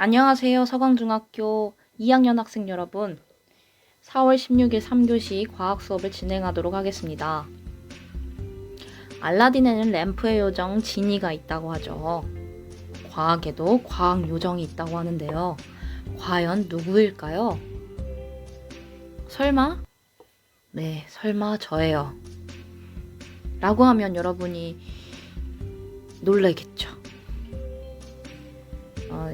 안녕하세요. 서강중학교 2학년 학생 여러분. 4월 16일 3교시 과학 수업을 진행하도록 하겠습니다. 알라딘에는 램프의 요정 지니가 있다고 하죠. 과학에도 과학 요정이 있다고 하는데요. 과연 누구일까요? 설마? 네, 설마 저예요. 라고 하면 여러분이 놀라겠죠.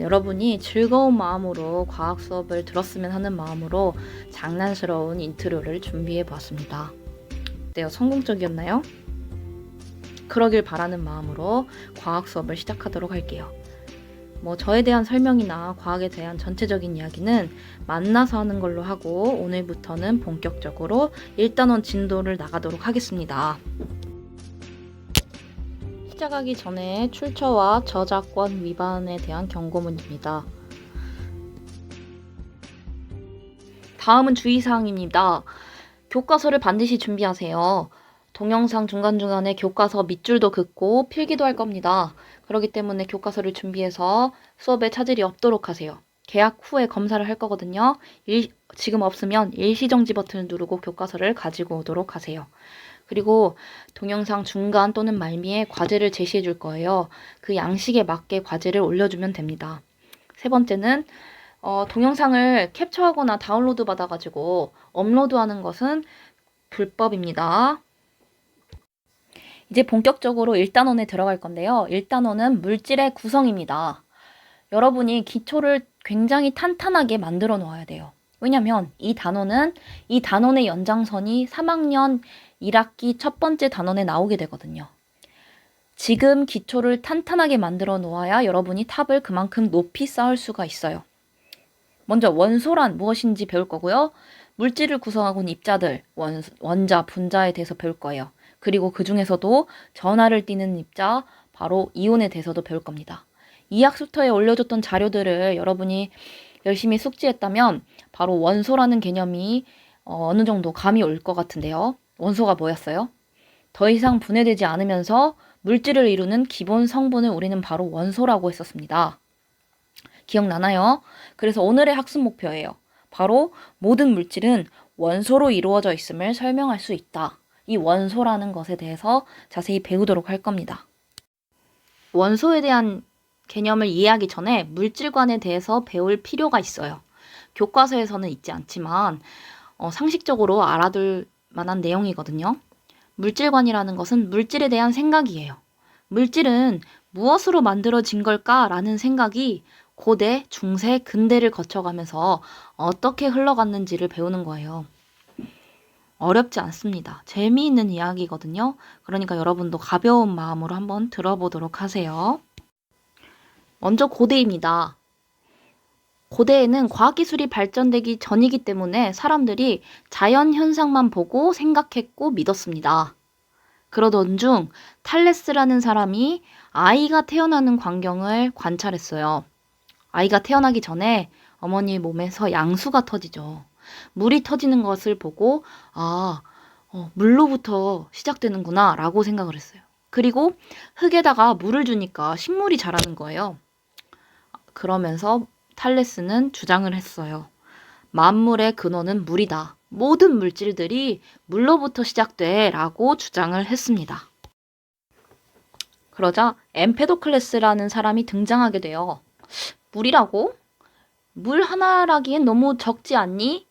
여러분이 즐거운 마음으로 과학 수업을 들었으면 하는 마음으로 장난스러운 인트로를 준비해 보았습니다. 어때요? 성공적이었나요? 그러길 바라는 마음으로 과학 수업을 시작하도록 할게요. 저에 대한 설명이나 과학에 대한 전체적인 이야기는 만나서 하는 걸로 하고 오늘부터는 본격적으로 1단원 진도를 나가도록 하겠습니다. 시작하기 전에 출처와 저작권 위반에 대한 경고문입니다. 다음은 주의사항입니다. 교과서를 반드시 준비하세요. 동영상 중간중간에 교과서 밑줄도 긋고 필기도 할 겁니다. 그렇기 때문에 교과서를 준비해서 수업에 차질이 없도록 하세요. 개학 후에 검사를 할 거거든요. 지금 없으면 일시정지 버튼을 누르고 교과서를 가지고 오도록 하세요. 그리고 동영상 중간 또는 말미에 과제를 제시해 줄 거예요. 그 양식에 맞게 과제를 올려주면 됩니다. 세 번째는 동영상을 캡처하거나 다운로드 받아가지고 업로드하는 것은 불법입니다. 이제 본격적으로 1단원에 들어갈 건데요. 1단원은 물질의 구성입니다. 여러분이 기초를 굉장히 탄탄하게 만들어 놓아야 돼요. 왜냐면 이 단원의 연장선이 3학년 1학기 첫 번째 단원에 나오게 되거든요. 지금 기초를 탄탄하게 만들어 놓아야 여러분이 탑을 그만큼 높이 쌓을 수가 있어요. 먼저 원소란 무엇인지 배울 거고요. 물질을 구성하고 있는 입자들, 원자, 분자에 대해서 배울 거예요. 그리고 그 중에서도 전하를 띠는 입자, 바로 이온에 대해서도 배울 겁니다. 이 학습터에 올려줬던 자료들을 여러분이 열심히 숙지했다면 바로 원소라는 개념이 어느 정도 감이 올 것 같은데요. 원소가 뭐였어요? 더 이상 분해되지 않으면서 물질을 이루는 기본 성분을 우리는 바로 원소라고 했었습니다. 기억나나요? 그래서 오늘의 학습 목표예요. 바로 모든 물질은 원소로 이루어져 있음을 설명할 수 있다. 이 원소라는 것에 대해서 자세히 배우도록 할 겁니다. 원소에 대한 개념을 이해하기 전에 물질관에 대해서 배울 필요가 있어요. 교과서에서는 있지 않지만 상식적으로 알아둘 만한 내용이거든요. 물질관이라는 것은 물질에 대한 생각이에요. 물질은 무엇으로 만들어진 걸까라는 생각이 고대, 중세, 근대를 거쳐가면서 어떻게 흘러갔는지를 배우는 거예요. 어렵지 않습니다. 재미있는 이야기거든요. 그러니까 여러분도 가벼운 마음으로 한번 들어보도록 하세요. 먼저 고대입니다. 고대에는 과학기술이 발전되기 전이기 때문에 사람들이 자연현상만 보고 생각했고 믿었습니다. 그러던 중 탈레스라는 사람이 아이가 태어나는 광경을 관찰했어요. 아이가 태어나기 전에 어머니 몸에서 양수가 터지죠. 물이 터지는 것을 보고 물로부터 시작되는구나 라고 생각을 했어요. 그리고 흙에다가 물을 주니까 식물이 자라는 거예요. 그러면서 탈레스는 주장을 했어요. 만물의 근원은 물이다. 모든 물질들이 물로부터 시작돼 라고 주장을 했습니다. 그러자 엠페도클레스라는 사람이 등장하게 돼요. 물이라고? 물 하나라기엔 너무 적지 않니?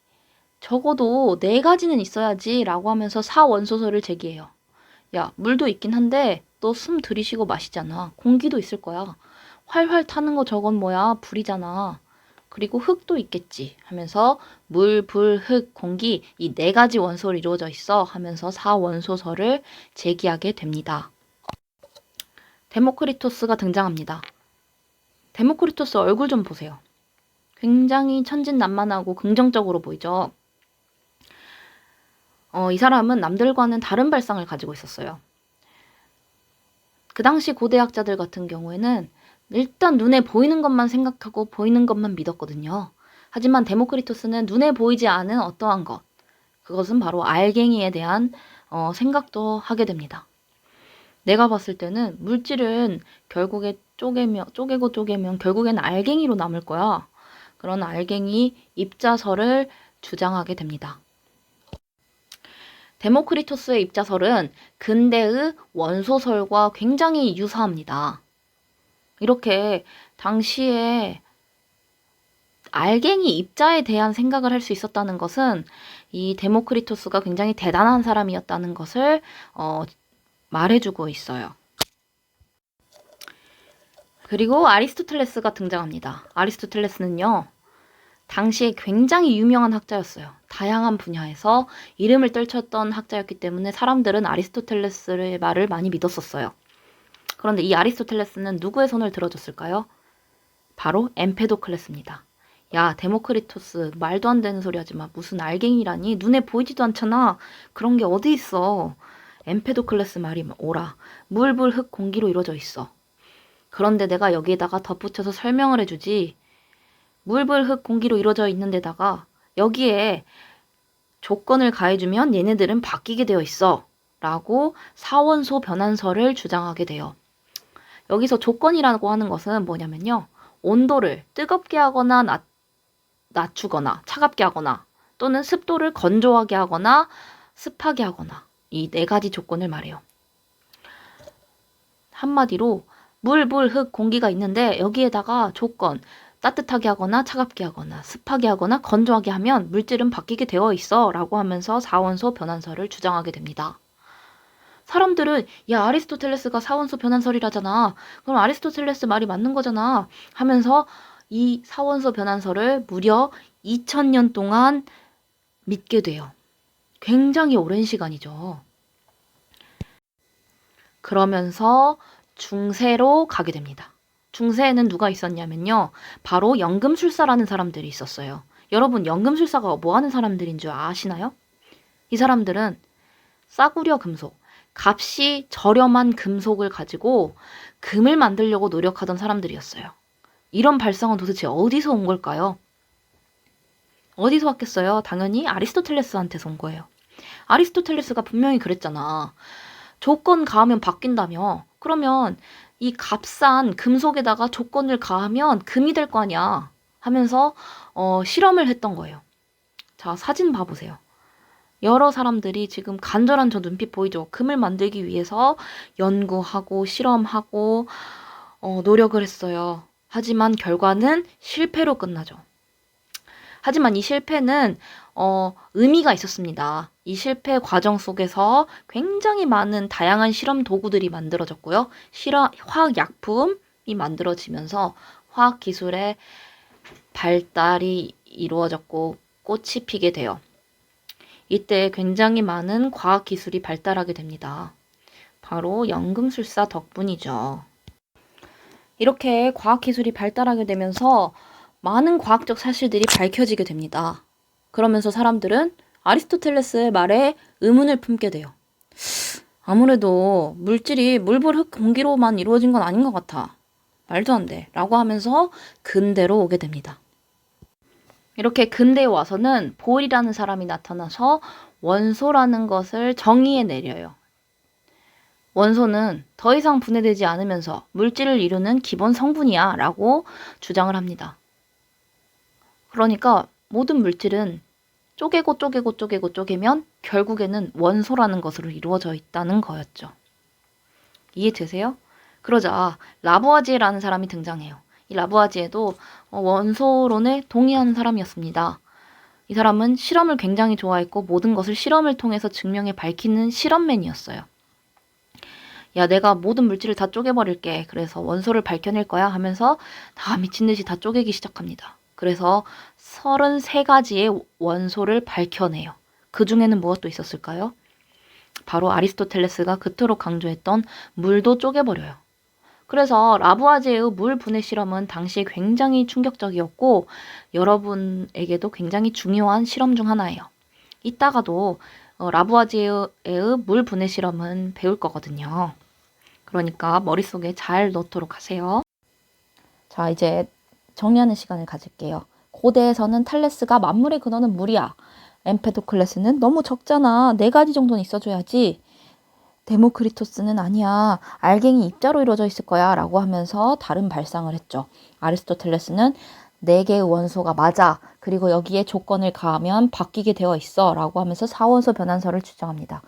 적어도 4가지는 있어야지 라고 하면서 사원소설을 제기해요. 야, 물도 있긴 한데 너 숨 들이쉬고 마시잖아. 공기도 있을 거야. 활활 타는 거 저건 뭐야? 불이잖아. 그리고 흙도 있겠지 하면서 물, 불, 흙, 공기 이 4가지 원소로 이루어져 있어 하면서 사원소설을 제기하게 됩니다. 데모크리토스가 등장합니다. 데모크리토스 얼굴 좀 보세요. 굉장히 천진난만하고 긍정적으로 보이죠. 이 사람은 남들과는 다른 발상을 가지고 있었어요. 그 당시 고대학자들 같은 경우에는 일단 눈에 보이는 것만 생각하고 보이는 것만 믿었거든요. 하지만 데모크리토스는 눈에 보이지 않은 어떠한 것, 그것은 바로 알갱이에 대한 생각도 하게 됩니다. 내가 봤을 때는 물질은 결국에 쪼개면 결국엔 알갱이로 남을 거야. 그런 알갱이 입자설을 주장하게 됩니다. 데모크리토스의 입자설은 근대의 원소설과 굉장히 유사합니다. 이렇게 당시에 알갱이 입자에 대한 생각을 할 수 있었다는 것은 이 데모크리토스가 굉장히 대단한 사람이었다는 것을 말해주고 있어요. 그리고 아리스토텔레스가 등장합니다. 아리스토텔레스는요, 당시에 굉장히 유명한 학자였어요. 다양한 분야에서 이름을 떨쳤던 학자였기 때문에 사람들은 아리스토텔레스의 말을 많이 믿었었어요. 그런데 이 아리스토텔레스는 누구의 손을 들어줬을까요? 바로 엠페도클레스입니다. 야, 데모크리토스, 말도 안 되는 소리 하지 마. 무슨 알갱이라니? 눈에 보이지도 않잖아. 그런 게 어디 있어. 엠페도클레스 말이 옳아. 물, 불, 흙, 공기로 이루어져 있어. 그런데 내가 여기에다가 덧붙여서 설명을 해주지. 물, 불, 흙, 공기로 이루어져 있는 데다가 여기에 조건을 가해주면 얘네들은 바뀌게 되어 있어. 라고 사원소 변환설을 주장하게 돼요. 여기서 조건이라고 하는 것은 뭐냐면요. 온도를 뜨겁게 하거나 낮추거나 차갑게 하거나 또는 습도를 건조하게 하거나 습하게 하거나 이 네 가지 조건을 말해요. 한마디로 물, 불, 흙, 공기가 있는데 여기에다가 조건 따뜻하게 하거나 차갑게 하거나 습하게 하거나 건조하게 하면 물질은 바뀌게 되어 있어 라고 하면서 사원소 변환설을 주장하게 됩니다. 사람들은 야, 아리스토텔레스가 사원소 변환설이라잖아. 그럼 아리스토텔레스 말이 맞는 거잖아 하면서 이 사원소 변환설을 무려 2000년 동안 믿게 돼요. 굉장히 오랜 시간이죠. 그러면서 중세로 가게 됩니다. 중세에는 누가 있었냐면요. 바로 연금술사라는 사람들이 있었어요. 여러분, 연금술사가 뭐 하는 사람들인 줄 아시나요? 이 사람들은 싸구려 금속, 값이 저렴한 금속을 가지고 금을 만들려고 노력하던 사람들이었어요. 이런 발상은 도대체 어디서 온 걸까요? 어디서 왔겠어요? 당연히 아리스토텔레스한테서 온 거예요. 아리스토텔레스가 분명히 그랬잖아. 조건 가하면 바뀐다며. 그러면 이 값싼 금속에다가 조건을 가하면 금이 될 거 아니야. 하면서 실험을 했던 거예요. 자, 사진 봐보세요. 여러 사람들이 지금 간절한 저 눈빛 보이죠? 금을 만들기 위해서 연구하고 실험하고 노력을 했어요. 하지만 결과는 실패로 끝나죠. 하지만 이 실패는 의미가 있었습니다. 이 실패 과정 속에서 굉장히 많은 다양한 실험 도구들이 만들어졌고요. 화학약품이 만들어지면서 화학기술의 발달이 이루어졌고 꽃이 피게 돼요. 이때 굉장히 많은 과학기술이 발달하게 됩니다. 바로 연금술사 덕분이죠. 이렇게 과학기술이 발달하게 되면서 많은 과학적 사실들이 밝혀지게 됩니다. 그러면서 사람들은 아리스토텔레스의 말에 의문을 품게 돼요. 아무래도 물질이 물, 불, 흙, 공기로만 이루어진 건 아닌 것 같아. 말도 안 돼. 라고 하면서 근대로 오게 됩니다. 이렇게 근대에 와서는 볼이라는 사람이 나타나서 원소라는 것을 정의해 내려요. 원소는 더 이상 분해되지 않으면서 물질을 이루는 기본 성분이야 라고 주장을 합니다. 그러니까 모든 물질은 쪼개면 결국에는 원소라는 것으로 이루어져 있다는 거였죠. 이해되세요? 그러자 라부아지에라는 사람이 등장해요. 이 라부아지에도 원소론에 동의하는 사람이었습니다. 이 사람은 실험을 굉장히 좋아했고 모든 것을 실험을 통해서 증명해 밝히는 실험맨이었어요. 야, 내가 모든 물질을 다 쪼개버릴게. 그래서 원소를 밝혀낼 거야 하면서 다 미친 듯이 다 쪼개기 시작합니다. 그래서 33가지의 원소를 밝혀내요. 그 중에는 무엇도 있었을까요? 바로 아리스토텔레스가 그토록 강조했던 물도 쪼개버려요. 그래서 라부아제의 물 분해 실험은 당시에 굉장히 충격적이었고 여러분에게도 굉장히 중요한 실험 중 하나예요. 이따가도 라부아제의 물 분해 실험은 배울 거거든요. 그러니까 머릿속에 잘 넣도록 하세요. 자, 이제 정리하는 시간을 가질게요. 고대에서는 탈레스가 만물의 근원은 물이야. 엠페도클레스는 너무 적잖아. 4가지 정도는 있어줘야지. 데모크리토스는 아니야. 알갱이 입자로 이루어져 있을 거야. 라고 하면서 다른 발상을 했죠. 아리스토텔레스는 네 개의 원소가 맞아. 그리고 여기에 조건을 가하면 바뀌게 되어 있어. 라고 하면서 사원소 변환설을 주장합니다.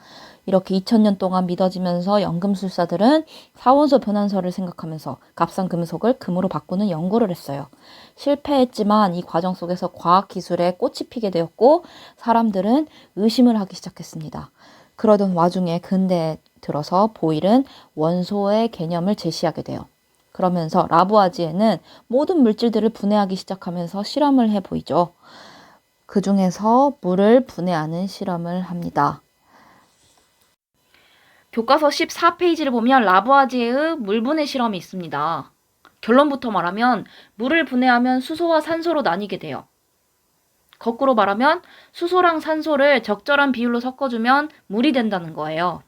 이렇게 2000년 동안 믿어지면서 연금술사들은 사원소 변환설을 생각하면서 값싼 금속을 금으로 바꾸는 연구를 했어요. 실패했지만 이 과정 속에서 과학기술에 꽃이 피게 되었고 사람들은 의심을 하기 시작했습니다. 그러던 와중에 근대에 들어서 보일은 원소의 개념을 제시하게 돼요. 그러면서 라부아지에는 모든 물질들을 분해하기 시작하면서 실험을 해 보이죠. 그 중에서 물을 분해하는 실험을 합니다. 교과서 14페이지를 보면 라부아지에의 물분해 실험이 있습니다. 결론부터 말하면 물을 분해하면 수소와 산소로 나뉘게 돼요. 거꾸로 말하면 수소랑 산소를 적절한 비율로 섞어주면 물이 된다는 거예요.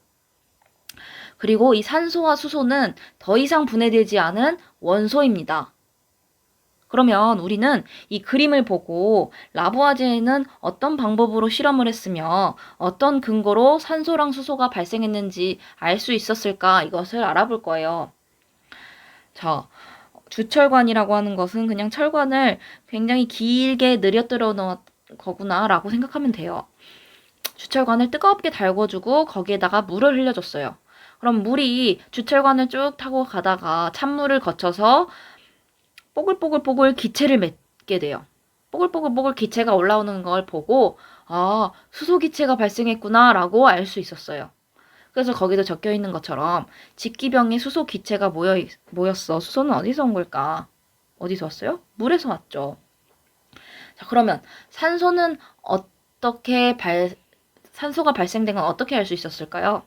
그리고 이 산소와 수소는 더 이상 분해되지 않은 원소입니다. 그러면 우리는 이 그림을 보고 라부아지에는 어떤 방법으로 실험을 했으며 어떤 근거로 산소랑 수소가 발생했는지 알 수 있었을까 이것을 알아볼 거예요. 자, 주철관이라고 하는 것은 그냥 철관을 굉장히 길게 늘려뜨려 놓은 거구나라고 생각하면 돼요. 주철관을 뜨겁게 달궈주고 거기에다가 물을 흘려줬어요. 그럼 물이 주철관을 쭉 타고 가다가 찬물을 거쳐서 뽀글뽀글뽀글 기체를 맺게 돼요. 뽀글뽀글뽀글 기체가 올라오는 걸 보고 아, 수소 기체가 발생했구나 라고 알 수 있었어요. 그래서 거기도 적혀 있는 것처럼 직기병에 수소 기체가 모였어. 수소는 어디서 온 걸까? 어디서 왔어요? 물에서 왔죠. 자, 그러면 산소가 발생된 건 어떻게 알 수 있었을까요?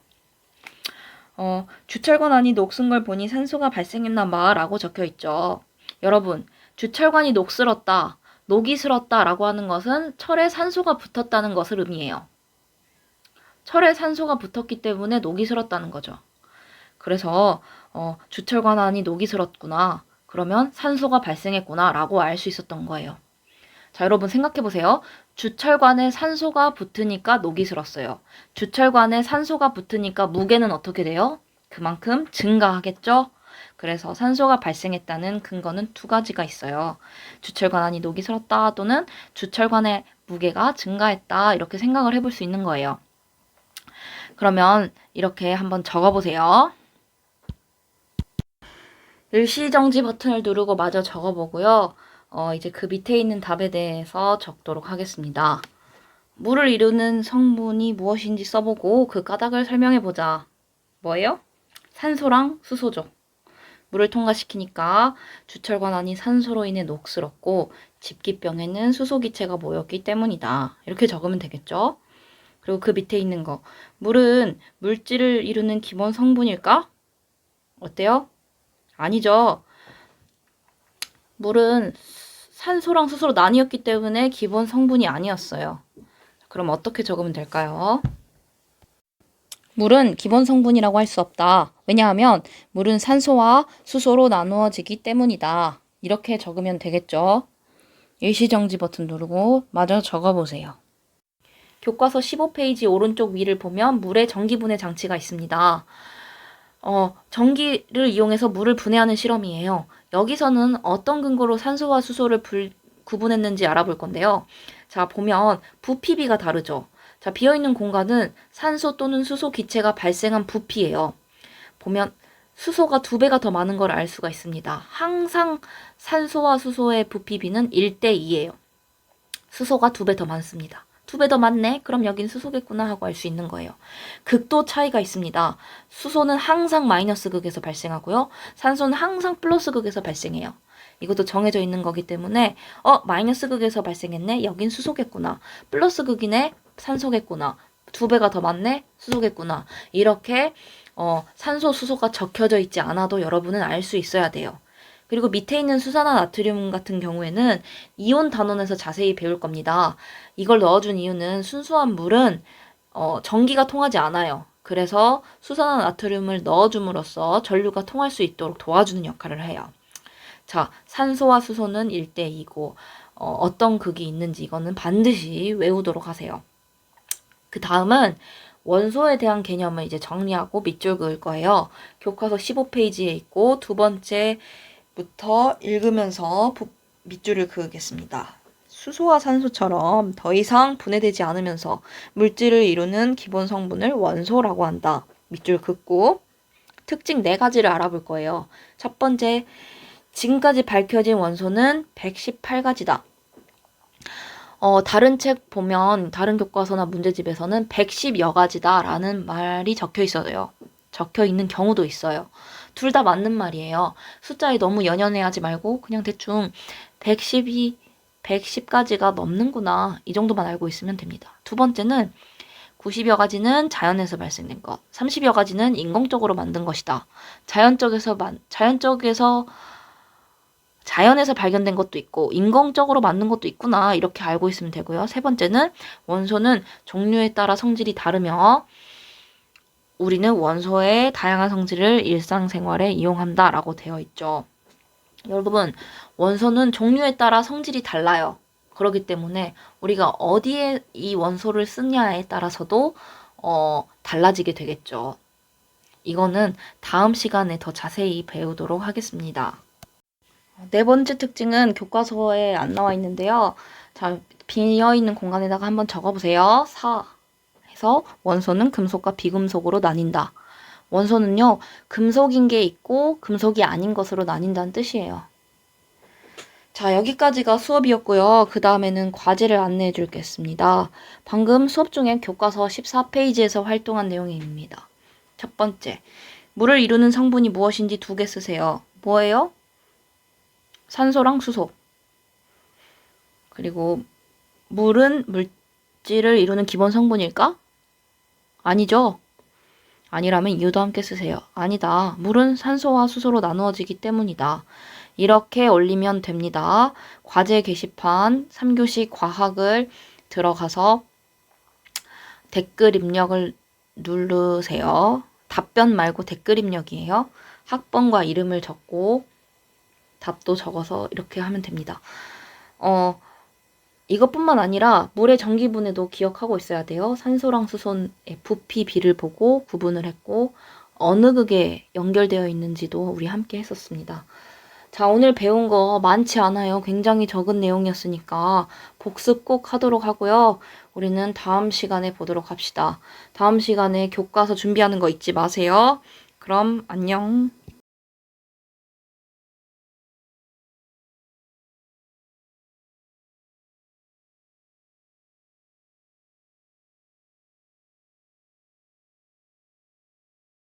주철관 안이 녹슨 걸 보니 산소가 발생했나 봐 라고 적혀 있죠. 여러분, 주철관이 녹슬었다, 녹이 슬었다 라고 하는 것은 철에 산소가 붙었다는 것을 의미해요. 철에 산소가 붙었기 때문에 녹이 슬었다는 거죠. 그래서 주철관 안이 녹이 슬었구나. 그러면 산소가 발생했구나 라고 알 수 있었던 거예요. 자, 여러분 생각해 보세요. 주철관에 산소가 붙으니까 녹이 슬었어요. 주철관에 산소가 붙으니까 무게는 어떻게 돼요? 그만큼 증가하겠죠? 그래서 산소가 발생했다는 근거는 두 가지가 있어요. 주철관 안이 녹이 슬었다 또는 주철관의 무게가 증가했다 이렇게 생각을 해볼 수 있는 거예요. 그러면 이렇게 한번 적어보세요. 일시정지 버튼을 누르고 마저 적어보고요. 이제 그 밑에 있는 답에 대해서 적도록 하겠습니다. 물을 이루는 성분이 무엇인지 써보고 그 까닭을 설명해보자. 뭐예요? 산소랑 수소죠. 물을 통과시키니까 주철관 안이 산소로 인해 녹슬었고 집기병에는 수소기체가 모였기 때문이다. 이렇게 적으면 되겠죠? 그리고 그 밑에 있는 거. 물은 물질을 이루는 기본 성분일까? 어때요? 아니죠. 물은 산소랑 수소로 나뉘었기 때문에 기본 성분이 아니었어요. 그럼 어떻게 적으면 될까요? 물은 기본 성분이라고 할 수 없다. 왜냐하면 물은 산소와 수소로 나누어지기 때문이다. 이렇게 적으면 되겠죠. 일시정지 버튼 누르고 마저 적어보세요. 교과서 15페이지 오른쪽 위를 보면 물의 전기분해 장치가 있습니다. 전기를 이용해서 물을 분해하는 실험이에요. 여기서는 어떤 근거로 산소와 수소를 구분했는지 알아볼 건데요. 자, 보면 부피비가 다르죠. 자, 비어있는 공간은 산소 또는 수소 기체가 발생한 부피예요. 보면 수소가 2배가 더 많은 걸 알 수가 있습니다. 항상 산소와 수소의 부피비는 1대2예요. 수소가 2배 더 많습니다. 2배 더 많네? 그럼 여긴 수소겠구나 하고 알 수 있는 거예요. 극도 차이가 있습니다. 수소는 항상 마이너스 극에서 발생하고요. 산소는 항상 플러스 극에서 발생해요. 이것도 정해져 있는 거기 때문에 마이너스 극에서 발생했네? 여긴 수소겠구나. 플러스 극이네? 산소겠구나. 2배가 더 많네? 수소겠구나. 이렇게 산소, 수소가 적혀져 있지 않아도 여러분은 알 수 있어야 돼요. 그리고 밑에 있는 수산화 나트륨 같은 경우에는 이온 단원에서 자세히 배울 겁니다. 이걸 넣어준 이유는 순수한 물은 전기가 통하지 않아요. 그래서 수산화 나트륨을 넣어줌으로써 전류가 통할 수 있도록 도와주는 역할을 해요. 자, 산소와 수소는 1대2고 어떤 극이 있는지 이거는 반드시 외우도록 하세요. 그 다음은 원소에 대한 개념을 이제 정리하고 밑줄 그을 거예요. 교과서 15페이지에 있고 두 번째부터 읽으면서 밑줄을 그으겠습니다. 수소와 산소처럼 더 이상 분해되지 않으면서 물질을 이루는 기본 성분을 원소라고 한다. 밑줄 긋고 특징 4가지를 알아볼 거예요. 첫 번째, 지금까지 밝혀진 원소는 118가지다. 다른 책 보면 다른 교과서나 문제집에서는 110여 가지다라는 말이 적혀 있어요. 적혀 있는 경우도 있어요. 둘 다 맞는 말이에요. 숫자에 너무 연연해하지 말고 그냥 대충 110가지가 넘는구나. 이 정도만 알고 있으면 됩니다. 두 번째는 90여 가지는 자연에서 발생된 것, 30여 가지는 인공적으로 만든 것이다. 자연에서 발견된 것도 있고 인공적으로 만든 것도 있구나 이렇게 알고 있으면 되고요. 세 번째는 원소는 종류에 따라 성질이 다르며 우리는 원소의 다양한 성질을 일상생활에 이용한다라고 되어 있죠. 여러분, 원소는 종류에 따라 성질이 달라요. 그렇기 때문에 우리가 어디에 이 원소를 쓰냐에 따라서도 달라지게 되겠죠. 이거는 다음 시간에 더 자세히 배우도록 하겠습니다. 4번째 특징은 교과서에 안 나와 있는데요. 자, 비어있는 공간에다가 한번 적어보세요. 4 해서 원소는 금속과 비금속으로 나뉜다. 원소는요, 금속인 게 있고 금속이 아닌 것으로 나뉜다는 뜻이에요. 자, 여기까지가 수업이었고요. 그 다음에는 과제를 안내해 주겠습니다. 방금 수업 중에 교과서 14페이지에서 활동한 내용입니다. 첫 번째, 물을 이루는 성분이 무엇인지 2개 쓰세요. 뭐예요? 산소랑 수소. 그리고 물은 물질을 이루는 기본 성분일까? 아니죠. 아니라면 이유도 함께 쓰세요. 아니다. 물은 산소와 수소로 나누어지기 때문이다. 이렇게 올리면 됩니다. 과제 게시판 3교시 과학을 들어가서 댓글 입력을 누르세요. 답변 말고 댓글 입력이에요. 학번과 이름을 적고 답도 적어서 이렇게 하면 됩니다. 이것뿐만 아니라 물의 전기분해도 기억하고 있어야 돼요. 산소랑 수소의 부피, 비를 보고 구분을 했고 어느 극에 연결되어 있는지도 우리 함께 했었습니다. 자, 오늘 배운 거 많지 않아요. 굉장히 적은 내용이었으니까 복습 꼭 하도록 하고요. 우리는 다음 시간에 보도록 합시다. 다음 시간에 교과서 준비하는 거 잊지 마세요. 그럼 안녕.